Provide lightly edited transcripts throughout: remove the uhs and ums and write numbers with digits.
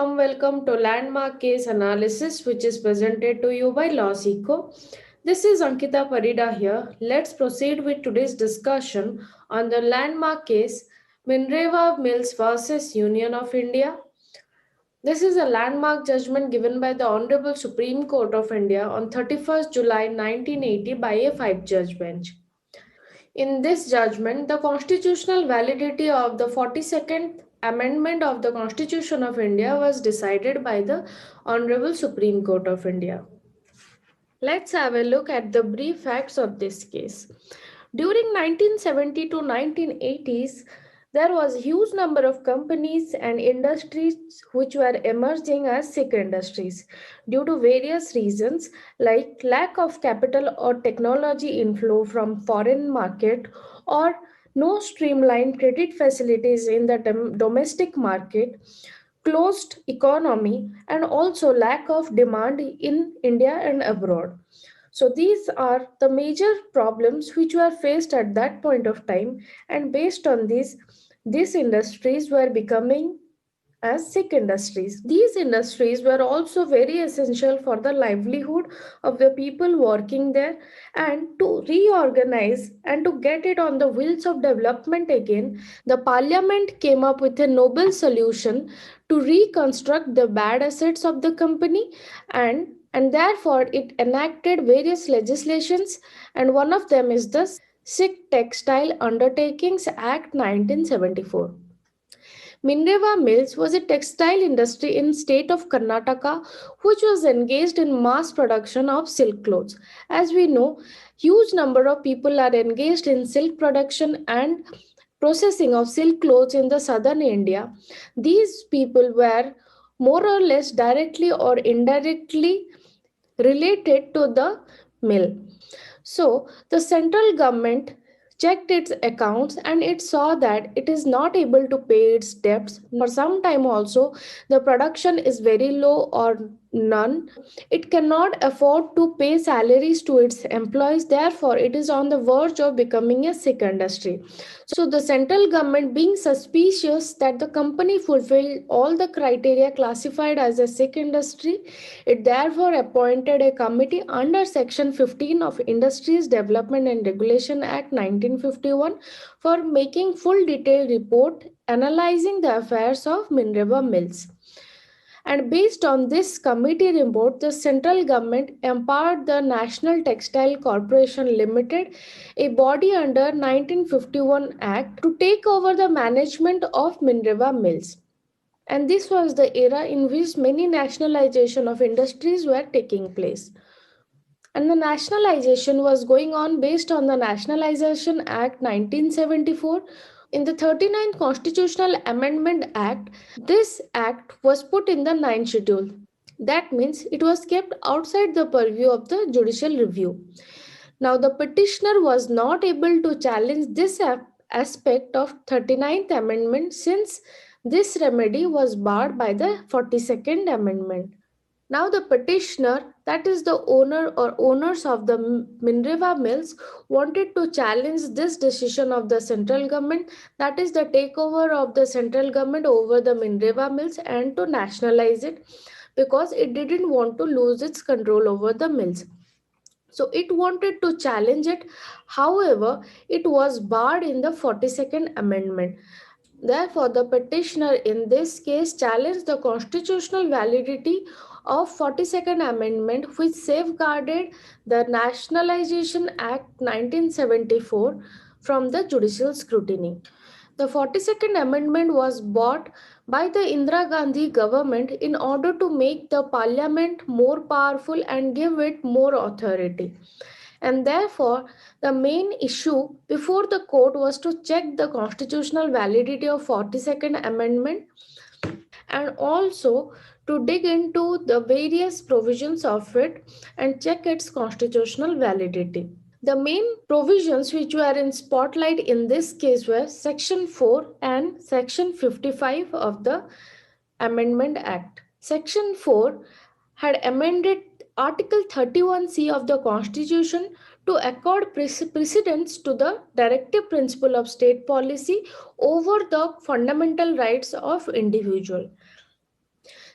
warm welcome to Landmark Case Analysis, which is presented to you by LawSeco. This is Ankita Parida here. Let's proceed with today's discussion on the landmark case Minreva Mills versus Union of India. This is a landmark judgment given by the Honorable Supreme Court of India on 31st July 1980 by a five-judge bench. In this judgment, the constitutional validity of the 42nd Amendment of the Constitution of India was decided by the Honorable Supreme Court of India. Let's have a look at the brief facts of this case. During 1970 to 1980s, there was a huge number of companies and industries which were emerging as sick industries due to various reasons like lack of capital or technology inflow from foreign market or no streamlined credit facilities in the domestic market, closed economy, and also lack of demand in India and abroad. So these are the major problems which were faced at that point of time, and based on these industries were becoming as sick industries. These industries were also very essential for the livelihood of the people working there, and to reorganize and to get it on the wheels of development again, the parliament came up with a noble solution to reconstruct the bad assets of the company, and therefore it enacted various legislations, and one of them is the Sikh Textile Undertakings Act 1974. Minreva Mills was a textile industry in state of Karnataka which was engaged in mass production of silk clothes. As we know, huge number of people are engaged in silk production and processing of silk clothes in the southern India. These people were more or less directly or indirectly related to the mill. So the central government checked its accounts and it saw that it is not able to pay its debts. For some time also, the production is very low or none. It cannot afford to pay salaries to its employees. Therefore, it is on the verge of becoming a sick industry. So the central government, being suspicious that the company fulfilled all the criteria classified as a sick industry, it therefore appointed a committee under Section 15 of Industries Development and Regulation Act 1951 for making full detailed report analyzing the affairs of Minreva Mills. And based on this committee report, the central government empowered the National Textile Corporation Limited, a body under 1951 Act, to take over the management of Minreva Mills. And this was the era in which many nationalization of industries were taking place. And the nationalization was going on based on the Nationalization Act 1974. In the 39th Constitutional Amendment Act, this act was put in the 9th schedule. That means it was kept outside the purview of the judicial review. Now, the petitioner was not able to challenge this aspect of 39th Amendment since this remedy was barred by the 42nd Amendment. Now the petitioner, that is the owner or owners of the Minreva Mills, wanted to challenge this decision of the central government, that is the takeover of the central government over the Minreva Mills, and to nationalize it because it didn't want to lose its control over the mills. So it wanted to challenge it. However, it was barred in the 42nd Amendment. Therefore, the petitioner in this case challenged the constitutional validity of 42nd Amendment, which safeguarded the Nationalization Act 1974 from the judicial scrutiny. The 42nd Amendment was brought by the Indira Gandhi government in order to make the parliament more powerful and give it more authority. And therefore, the main issue before the court was to check the constitutional validity of 42nd Amendment and also to dig into the various provisions of it and check its constitutional validity. The main provisions which were in spotlight in this case were Section 4 and Section 55 of the Amendment Act. Section 4 had amended Article 31C of the Constitution to accord precedence to the directive principle of state policy over the fundamental rights of individual.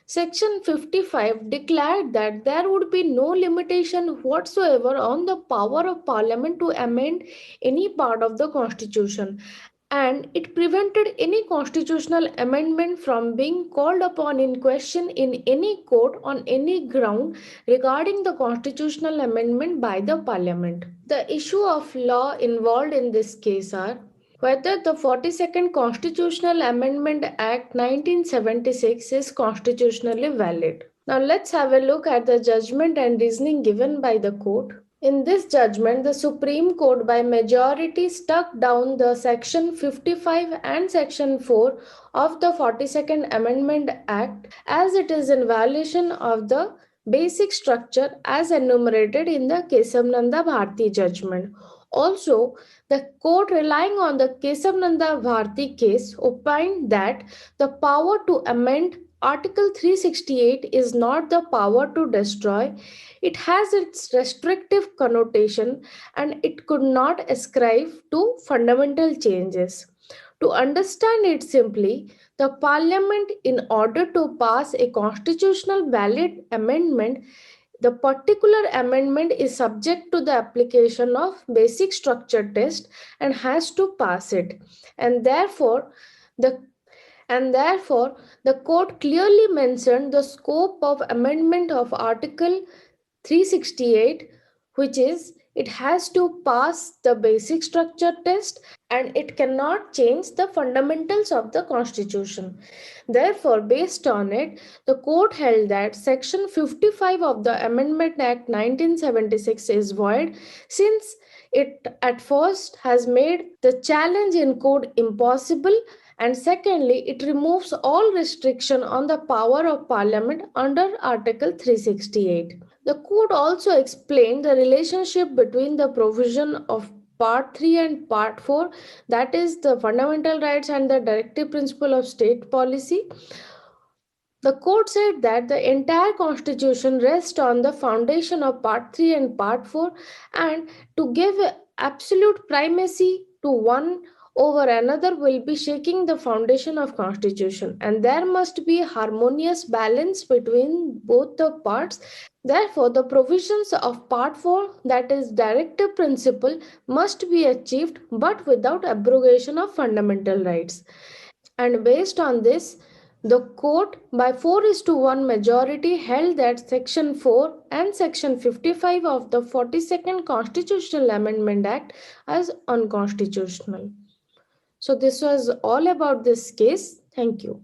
Section 55 declared that there would be no limitation whatsoever on the power of Parliament to amend any part of the Constitution, and it prevented any constitutional amendment from being called upon in question in any court on any ground regarding the constitutional amendment by the Parliament. The issue of law involved in this case are whether the 42nd Constitutional Amendment Act 1976 is constitutionally valid. Now let's have a look at the judgment and reasoning given by the court. In this judgment, the Supreme Court by majority struck down the Section 55 and Section 4 of the 42nd Amendment Act as it is in violation of the basic structure as enumerated in the Kesavananda Bharti judgment. Also, the court, relying on the Kesavananda Bharti case, opined that the power to amend Article 368 is not the power to destroy. It has its restrictive connotation and it could not ascribe to fundamental changes. To understand it simply, the Parliament, in order to pass a constitutional valid amendment, the particular amendment is subject to the application of basic structure test and has to pass it. And the therefore, the court clearly mentioned the scope of amendment of Article 368, which is it has to pass the basic structure test and it cannot change the fundamentals of the Constitution. Therefore, based on it, the court held that Section 55 of the Amendment Act 1976 is void since it at first has made the challenge in code impossible, and secondly, it removes all restriction on the power of Parliament under Article 368. The court also explained the relationship between the provision of Part 3 and Part 4, that is, the fundamental rights and the directive principle of state policy. The court said that the entire constitution rests on the foundation of Part 3 and Part 4, and to give absolute primacy to one over another will be shaking the foundation of constitution, and there must be a harmonious balance between both the parts. Therefore, the provisions of Part 4, that is directive principle, must be achieved but without abrogation of fundamental rights. And based on this, the court by 4:1 majority held that Section 4 and Section 55 of the 42nd Constitutional Amendment Act as unconstitutional. So this was all about this case. Thank you.